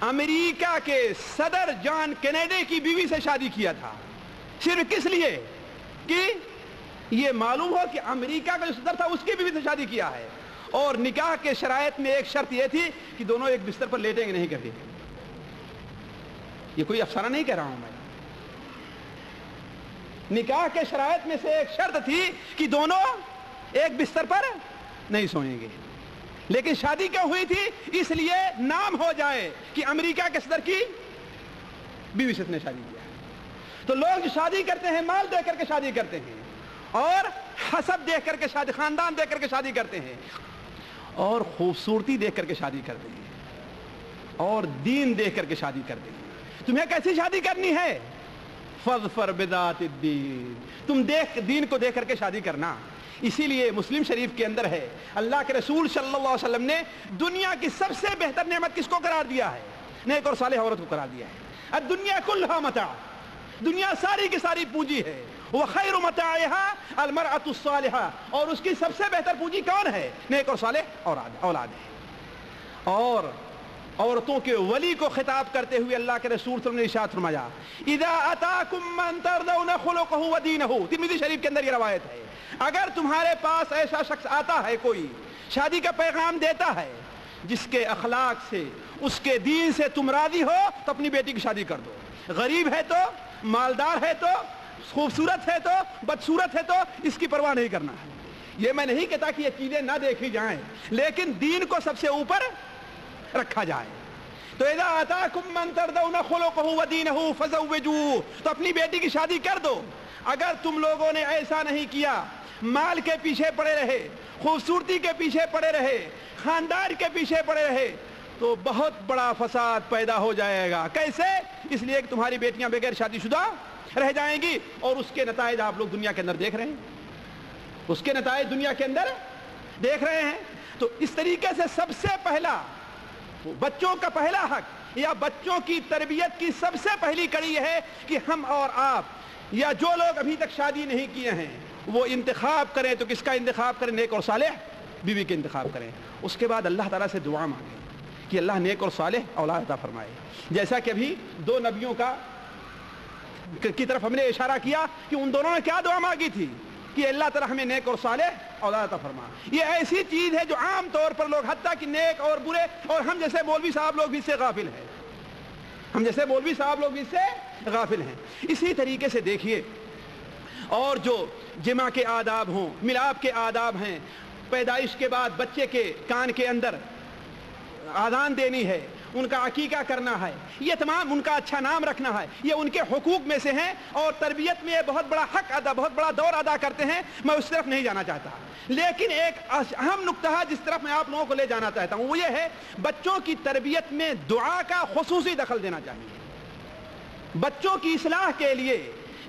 امریکہ کے صدر جان کینیڈی کی بیوی سے شادی کیا تھا, صرف کس لیے کہ یہ معلوم ہو کہ امریکہ کا جو صدر تھا اس کی بیوی سے شادی کیا ہے, اور نکاح کے شرائط میں ایک شرط یہ تھی کہ دونوں ایک بستر پر لیٹیں گے نہیں کبھی. یہ کوئی افسانہ نہیں کہہ رہا ہوں میں, نکاح کے شرائط میں سے ایک شرط تھی کہ دونوں ایک بستر پر نہیں سوئیں گے. لیکن شادی کیوں ہوئی تھی؟ اس لیے نام ہو جائے کہ امریکہ کے صدر کی بیوی سے اس نے شادی کیا. تو لوگ شادی کرتے ہیں مال دے کر کے شادی کرتے ہیں, اور حسب دیکھ کر کے شادی, خاندان دیکھ کر کے شادی کرتے ہیں, اور خوبصورتی دیکھ کر کے شادی کرتے ہیں, اور دین دیکھ کر کے شادی کرتے ہیں. تمہیں کیسی شادی کرنی ہے؟ فاظفر بذات الدین, تم دین کو دیکھ کر کے شادی کرنا. اسی لیے مسلم شریف کے اندر ہے اللہ کے رسول صلی اللہ علیہ وسلم نے دنیا کی سب سے بہتر نعمت کس کو قرار دیا ہے؟ نیک اور صالح عورت کو قرار دیا ہے. الدنیا کلھا متاع, دنیا ساری کی ساری پونجی ہے. وَخَيْرُ مَتَاعِهَا الْمَرْأَةُ الصَّالِحَةُ، اور اس کی سب سے بہتر پونجی کون ہے؟ نیک اور صالح اولاد ہے. اور عورتوں کے ولی کو خطاب کرتے ہوئے اللہ کے رسول صلی اللہ علیہ وسلم نے ارشاد فرمایا اِذَا أَتَاكُم مَّن تَرْضَوْنَ خُلُقَهُ وَدِينَهُ، ترمذی شریف کے اندر یہ روایت ہے، اگر تمہارے پاس ایسا شخص آتا ہے، کوئی شادی کا پیغام دیتا ہے جس کے اخلاق سے، اس کے دین سے تم راضی ہو، تو اپنی بیٹی کی شادی کر دو. غریب ہے تو، مالدار ہے تو، خوبصورت ہے تو، بدصورت ہے تو، اس کی پرواہ نہیں کرنا ہے. یہ میں نہیں کہتا کہ یہ چیزیں نہ دیکھی جائیں، لیکن دین کو سب سے اوپر رکھا جائے. تو اذا آتاکم من ترضون خلقه ودینه فزوجوه، تو اپنی بیٹی کی شادی کر دو. اگر تم لوگوں نے ایسا نہیں کیا، مال کے پیچھے پڑے رہے، خوبصورتی کے پیچھے پڑے رہے، خاندان کے پیچھے پڑے رہے، تو بہت بڑا فساد پیدا ہو جائے گا. کیسے؟ اس لیے کہ تمہاری بیٹیاں بغیر شادی شدہ رہ جائیں گی، اور اس کے نتائج آپ لوگ دنیا کے اندر دیکھ رہے ہیں. اس کے نتائج دنیا کے اندر دیکھ رہے ہیں. تو اس طریقے سے سب سے پہلا بچوں کا پہلا حق یا بچوں کی تربیت کی سب سے پہلی کڑی یہ ہے کہ ہم اور آپ یا جو لوگ ابھی تک شادی نہیں کیے ہیں وہ انتخاب کریں. تو کس کا انتخاب کریں؟ نیک اور صالح بیوی کے انتخاب کریں. اس کے بعد اللہ تعالیٰ سے دعا مانگیں کہ اللہ نیک اور صالح اولاد عطا فرمائے. جیسا کہ ابھی دو نبیوں کی طرف ہم نے اشارہ کیا کہ ان دونوں نے کیا دعا مانگی تھی کہ اللہ تعالیٰ ہمیں نیک اور صالح اولاد عطا فرما. یہ ایسی چیز ہے جو عام طور پر لوگ حتیٰ کہ نیک اور برے، اور ہم جیسے مولوی صاحب لوگ بھی اس سے غافل ہیں، ہم جیسے مولوی صاحب لوگ بھی اس سے غافل ہیں. اسی طریقے سے دیکھیے، اور جو جمع کے آداب ہوں، ملاپ کے آداب ہیں، پیدائش کے بعد بچے کے کان کے اندر آذان دینی ہے، ان کا عقیقہ کرنا ہے، یہ تمام ان کا اچھا نام رکھنا ہے، یہ ان کے حقوق میں سے ہیں، اور تربیت میں یہ بہت بڑا حق ادا، بہت بڑا دور ادا کرتے ہیں. میں اس طرف نہیں جانا چاہتا، لیکن ایک اہم نقطہ ہے جس طرف میں آپ لوگوں کو لے جانا چاہتا ہوں، وہ یہ ہے بچوں کی تربیت میں دعا کا خصوصی دخل دینا چاہیے. بچوں کی اصلاح کے لیے،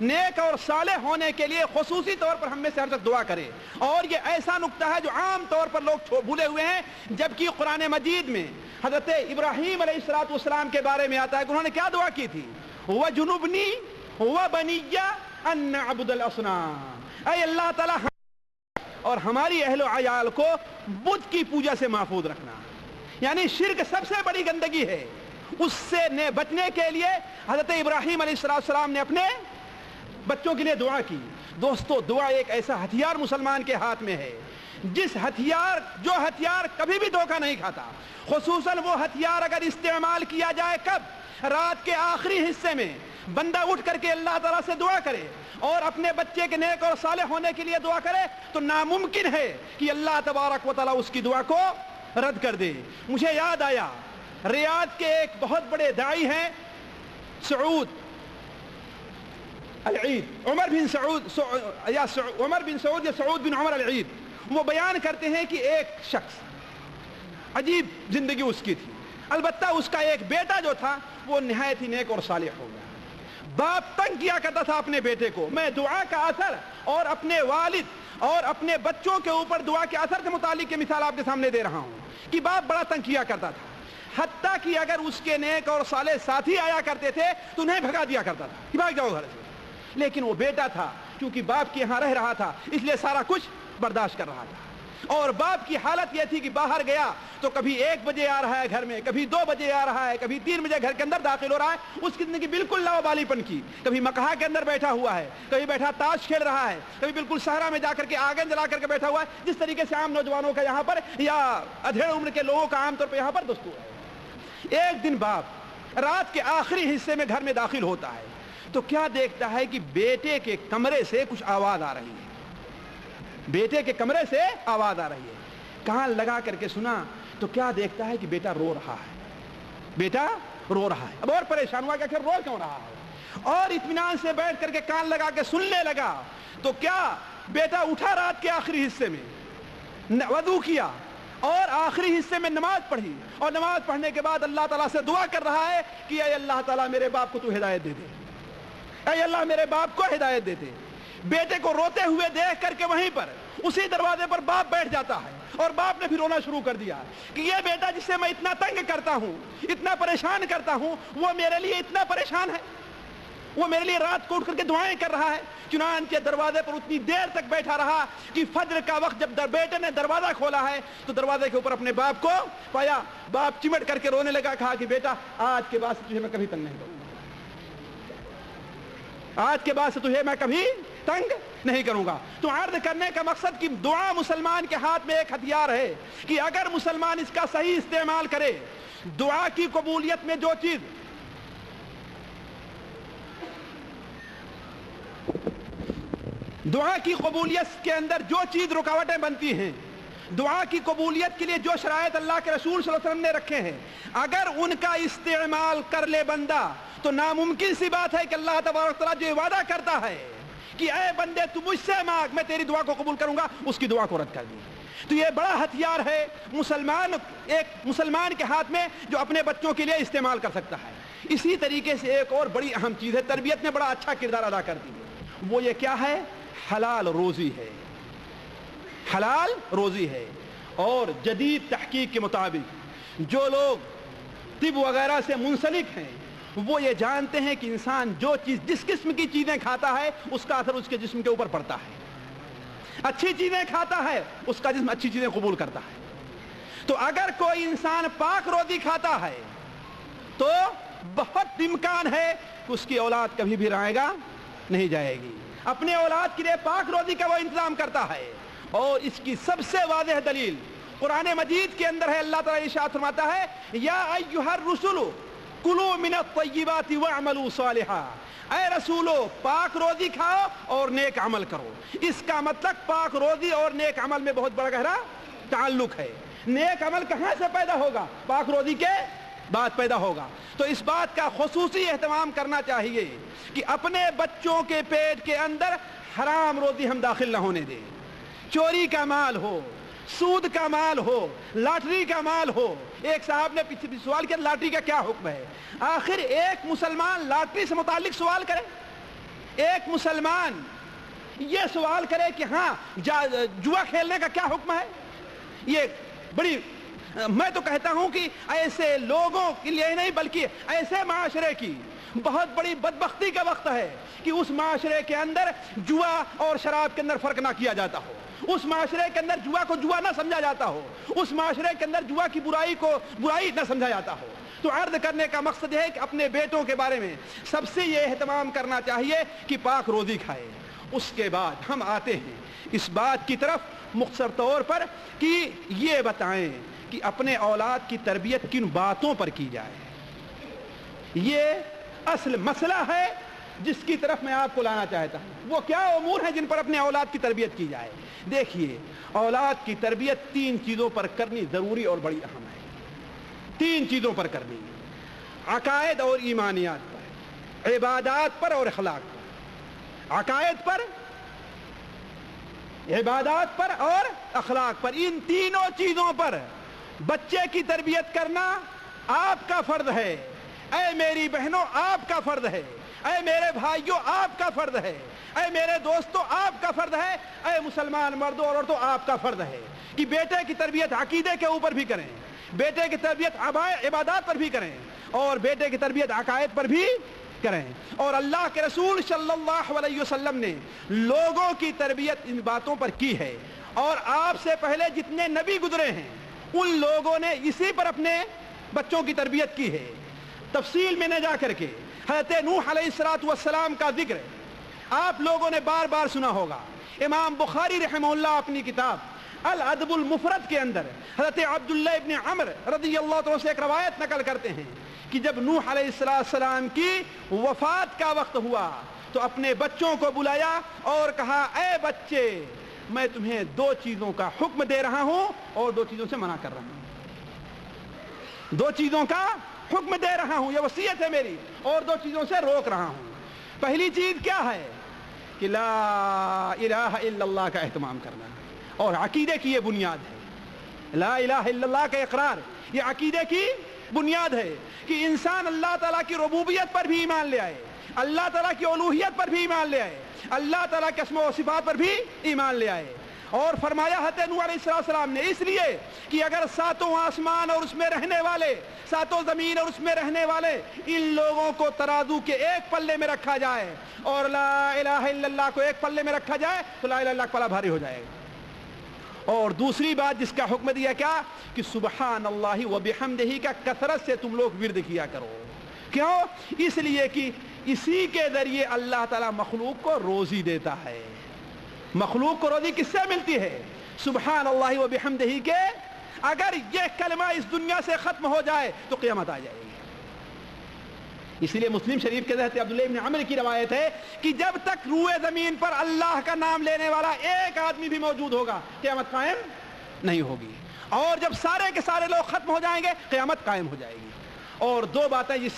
نیک اور صالح ہونے کے لیے خصوصی طور پر ہم میں سے ہر شخص دعا کرے. اور یہ ایسا نقطہ ہے جو عام طور پر لوگ بھولے ہوئے ہیں، جبکہ قرآن مجید میں حضرت ابراہیم علیہ السلام کے بارے میں آتا ہے کہ انہوں نے کیا دعا کی تھی؟ وَجُنُبْنِي وَبَنِيَّ أَن نَعْبُدَ الْأَصْنَامَ، اے اللہ تعالیٰ اور ہماری اہل و عیال کو بت کی پوجا سے محفوظ رکھنا. یعنی شرک سب سے بڑی گندگی ہے، اس سے بچنے کے لیے حضرت ابراہیم علیہ السلام نے اپنے بچوں کے لیے دعا کی. دوستو، دعا ایک ایسا ہتھیار مسلمان کے ہاتھ میں ہے جو ہتھیار کبھی بھی دھوکہ نہیں کھاتا. خصوصاً وہ ہتھیار اگر استعمال کیا جائے کب؟ رات کے آخری حصے میں بندہ اٹھ کر کے اللہ تعالیٰ سے دعا کرے اور اپنے بچے کے نیک اور صالح ہونے کے لیے دعا کرے، تو ناممکن ہے کہ اللہ تبارک و تعالیٰ اس کی دعا کو رد کر دے. مجھے یاد آیا، ریاض کے ایک بہت بڑے داعی ہیں سعود العید، عمر بن سعود یا سعود بن عمر العید. وہ بیان کرتے ہیں کہ ایک شخص، عجیب زندگی اس کی تھی، البتہ اس کا ایک بیٹا جو تھا وہ نہایت ہی نیک اور صالح ہو گیا. باپ تنگ کیا کرتا تھا اپنے بیٹے کو. میں دعا کا اثر اور اپنے والد اور اپنے بچوں کے اوپر دعا کے اثر سے متعلق کی مثال آپ کے سامنے دے رہا ہوں کہ باپ بڑا تنگ کیا کرتا تھا، حتیٰ کہ اگر اس کے نیک اور صالح ساتھی آیا کرتے تھے تو انہیں بھگا دیا کرتا تھا کہ بھاگ جاؤ گھر سے. لیکن وہ بیٹا تھا، کیونکہ باپ کے یہاں رہ رہا تھا، اس لیے سارا کچھ برداشت کر رہا تھا. اور باپ کی حالت یہ تھی کہ باہر گیا تو کبھی 1 بجے آ رہا ہے گھر میں، کبھی 2 بجے آ رہا ہے، کبھی 3 بجے گھر کے اندر داخل ہو رہا ہے. اس کی زندگی بالکل لاوبالی پن کی، کبھی مقہا کے اندر بیٹھا ہوا ہے، کبھی بیٹھا تاش کھیل رہا ہے، کبھی بالکل صحرا میں جا کر کے آگن جلا کر کے بیٹھا ہوا ہے، جس طریقے سے عام نوجوانوں کا یہاں پر یا ادھیڑ عمر کے لوگوں کا عام طور پہ یہاں پر دستور ہے. ایک دن باپ رات کے آخری حصے میں گھر میں داخل ہوتا ہے تو کیا دیکھتا ہے کہ بیٹے کے کمرے سے کچھ آواز آ رہی ہے. بیٹے کے کمرے سے آواز آ رہی ہے. کان لگا کر کے سنا تو کیا دیکھتا ہے کہ بیٹا رو رہا ہے. بیٹا رو رہا ہے. اب اور پریشان ہوا کہ رو کیوں رہا ہے، اور اطمینان سے بیٹھ کر کے کان لگا کے سننے لگا تو کیا بیٹا اٹھا رات کے آخری حصے میں، وضو کیا اور آخری حصے میں نماز پڑھی، اور نماز پڑھنے کے بعد اللہ تعالیٰ سے دعا کر رہا ہے کہ اے اللہ تعالیٰ میرے باپ کو تو ہدایت دے دے، اے اللہ میرے باپ کو ہدایت دے دے. بیٹے کو روتے ہوئے دیکھ کر کے وہیں پر اسی دروازے پر باپ بیٹھ جاتا ہے، اور باپ نے بھی رونا شروع کر دیا کہ یہ بیٹا جسے میں اتنا تنگ کرتا ہوں، اتنا پریشان کرتا ہوں، وہ میرے لیے اتنا پریشان ہے. وہ میرے لیے رات کو اٹھ کر کے دعائیں کر رہا ہے. چنانچہ دروازے پر اتنی دیر تک بیٹھا رہا کہ فجر کا وقت جب بیٹے نے دروازہ کھولا ہے تو دروازے کے اوپر اپنے باپ کو پایا. باپ چمٹ کر کے رونے لگا. کہا کہ بیٹا آج کے بعد سے تجھے میں کبھی تنگ نہیں کروں گا, آج کے بعد سے تجھے میں کبھی تنگ نہیں کروں گا. تو عرض کرنے کا مقصد کہ دعا مسلمان کے ہاتھ میں ایک ہتھیار ہے کہ اگر مسلمان اس کا صحیح استعمال کرے, دعا کی قبولیت میں جو چیز دعا کی قبولیت کے اندر جو چیز رکاوٹیں بنتی ہیں, دعا کی قبولیت کے لیے جو شرائط اللہ کے رسول صلی اللہ علیہ وسلم نے رکھے ہیں, اگر ان کا استعمال کر لے بندہ تو ناممکن سی بات ہے کہ اللہ تبارک تعالیٰ جو وعدہ کرتا ہے کہ اے بندے تو مجھ سے مانگ میں تیری دعا کو قبول کروں گا, اس کی دعا کو رد کر دی. تو یہ بڑا ہتھیار ہے ایک مسلمان کے ہاتھ میں جو اپنے بچوں کے لیے استعمال کر سکتا ہے. اسی طریقے سے ایک اور بڑی اہم چیز ہے, تربیت میں بڑا اچھا کردار ادا کرتی ہے, وہ یہ کیا ہے؟ حلال روزی ہے. حلال روزی ہے. اور جدید تحقیق کے مطابق جو لوگ طب وغیرہ سے منسلک ہیں وہ یہ جانتے ہیں کہ انسان جو چیز جس قسم کی چیزیں کھاتا ہے اس کا اثر اس کے جسم کے اوپر پڑتا ہے. اچھی چیزیں کھاتا ہے اس کا جسم اچھی چیزیں قبول کرتا ہے. تو اگر کوئی انسان پاک روزی کھاتا ہے تو بہت امکان ہے کہ اس کی اولاد کبھی بھی رائے گا نہیں جائے گی. اپنے اولاد کے لیے پاک روزی کا وہ انتظام کرتا ہے. اور اس کی سب سے واضح دلیل قرآن مجید کے اندر ہے. اللہ تعالیٰ ارشاد فرماتا ہے یا ایھا الرسل کلوا من الطیبات واعملوا صالحا, اے رسولو پاک روزی کھاؤ اور نیک عمل کرو. اس کا مطلب پاک روزی اور نیک عمل میں بہت بڑا گہرا تعلق ہے. نیک عمل کہاں سے پیدا ہوگا؟ پاک روزی کے بعد پیدا ہوگا. تو اس بات کا خصوصی اہتمام کرنا چاہیے کہ اپنے بچوں کے پیٹ کے اندر حرام روزی ہم داخل نہ ہونے دیں. چوری کا مال ہو, سود کا مال ہو, لاٹری کا مال ہو. ایک صاحب نے پیچھے سوال کیا لاٹری کا کیا حکم ہے؟ آخر ایک مسلمان لاٹری سے متعلق سوال کرے, ایک مسلمان یہ سوال کرے کہ ہاں جوا کھیلنے کا کیا حکم ہے؟ یہ بڑی میں تو کہتا ہوں کہ ایسے لوگوں کے لیے نہیں بلکہ ایسے معاشرے کی بہت بڑی بدبختی کا وقت ہے کہ اس معاشرے کے اندر جوا اور شراب کے اندر فرق نہ کیا جاتا ہو, اس معاشرے کے اندر جوا کو جوا نہ سمجھا جاتا ہو, اس معاشرے کے اندر جوا کی برائی کو برائی نہ سمجھا جاتا ہو. تو عرض کرنے کا مقصد ہے کہ اپنے بیٹوں کے بارے میں سب سے یہ اہتمام کرنا چاہیے کہ پاک روزی کھائے. اس کے بعد ہم آتے ہیں اس بات کی طرف مختصر طور پر کہ یہ بتائیں کہ اپنے اولاد کی تربیت کن باتوں پر کی جائے. یہ اصل مسئلہ ہے جس کی طرف میں آپ کو لانا چاہتا ہوں. وہ کیا امور ہیں جن پر اپنے اولاد کی تربیت کی جائے؟ دیکھیے, اولاد کی تربیت 3 چیزوں پر کرنی ضروری اور بڑی اہم ہے. 3 چیزوں پر کرنی, عقائد اور ایمانیات پر, عبادات پر اور اخلاق پر. عقائد پر, عبادات پر اور اخلاق پر. ان تینوں چیزوں پر بچے کی تربیت کرنا آپ کا فرض ہے. اے میری بہنوں آپ کا فرض ہے, اے میرے بھائیوں آپ کا فرض ہے, اے میرے دوستوں آپ کا فرض ہے, اے مسلمان مردوں اور عورتوں آپ کا فرض ہے کہ بیٹے کی تربیت عقیدے کے اوپر بھی کریں, بیٹے کی تربیت عبادات پر بھی کریں, اور بیٹے کی تربیت عقائد پر بھی کریں. اور اللہ کے رسول صلی اللہ علیہ وسلم نے لوگوں کی تربیت ان باتوں پر کی ہے, اور آپ سے پہلے جتنے نبی گزرے ہیں ان لوگوں نے اسی پر اپنے بچوں کی تربیت کی ہے. تفصیل میں نہ جا کر کے حضرت نوح علیہ السلام کا ذکر آپ لوگوں نے بار بار سنا ہوگا. امام بخاری رحمہ اللہ اپنی کتاب الادب المفرد کے اندر حضرت عبداللہ ابن عمر رضی اللہ عنہ سے ایک روایت نقل کرتے ہیں کہ جب نوح علیہ السلام کی وفات کا وقت ہوا تو اپنے بچوں کو بلایا اور کہا اے بچے میں تمہیں 2 چیزوں کا حکم دے رہا ہوں اور 2 چیزوں سے منع کر رہا ہوں. 2 چیزوں کا حکم دے رہا ہوں, یہ وصیت ہے میری, اور 2 چیزوں سے روک رہا ہوں. پہلی چیز کیا ہے کہ لا الہ الا اللہ کا اہتمام کرنا, اور عقیدے کی یہ بنیاد ہے. لا الہ الا اللہ کا اقرار یہ عقیدے کی بنیاد ہے کہ انسان اللہ تعالیٰ کی ربوبیت پر بھی ایمان لے آئے, اللہ تعالیٰ کی الوہیت پر بھی ایمان لے آئے, اللہ تعالیٰ کے اسماء و صفات پر بھی ایمان لے آئے. اور فرمایا حضرت نوح علیہ السلام نے اس لیے کہ اگر ساتوں آسمان اور اس میں رہنے والے، ساتوں زمین اور اس میں رہنے والے ان لوگوں کو ترازو کے ایک پلے میں رکھا جائے اور لا الہ الا اللہ کو ایک پلے میں رکھا جائے تو لا الہ الا اللہ کا پلہ بھاری ہو جائے گا۔ اور دوسری بات جس کا حکم دیا کیا کہ سبحان اللہ و بحمدہ کا کثرت سے تم لوگ ورد کیا کرو۔ کیوں؟ اس لیے کہ اسی کے ذریعے اللہ تعالیٰ مخلوق کو روزی دیتا ہے۔ مخلوق کو روزی کس سے ملتی ہے؟ سبحان اللہ و بحمدہ کے اگر یہ کلمہ اس دنیا سے ختم ہو جائے تو قیامت آ جائے گی۔ اس لیے مسلم شریف کے حضرت عبداللہ ابن عمر کی روایت ہے کہ جب تک روئے زمین پر اللہ کا نام لینے والا ایک آدمی بھی موجود ہوگا قیامت قائم نہیں ہوگی، اور جب سارے کے سارے لوگ ختم ہو جائیں گے قیامت قائم ہو جائے گی۔ اور دو باتیں جس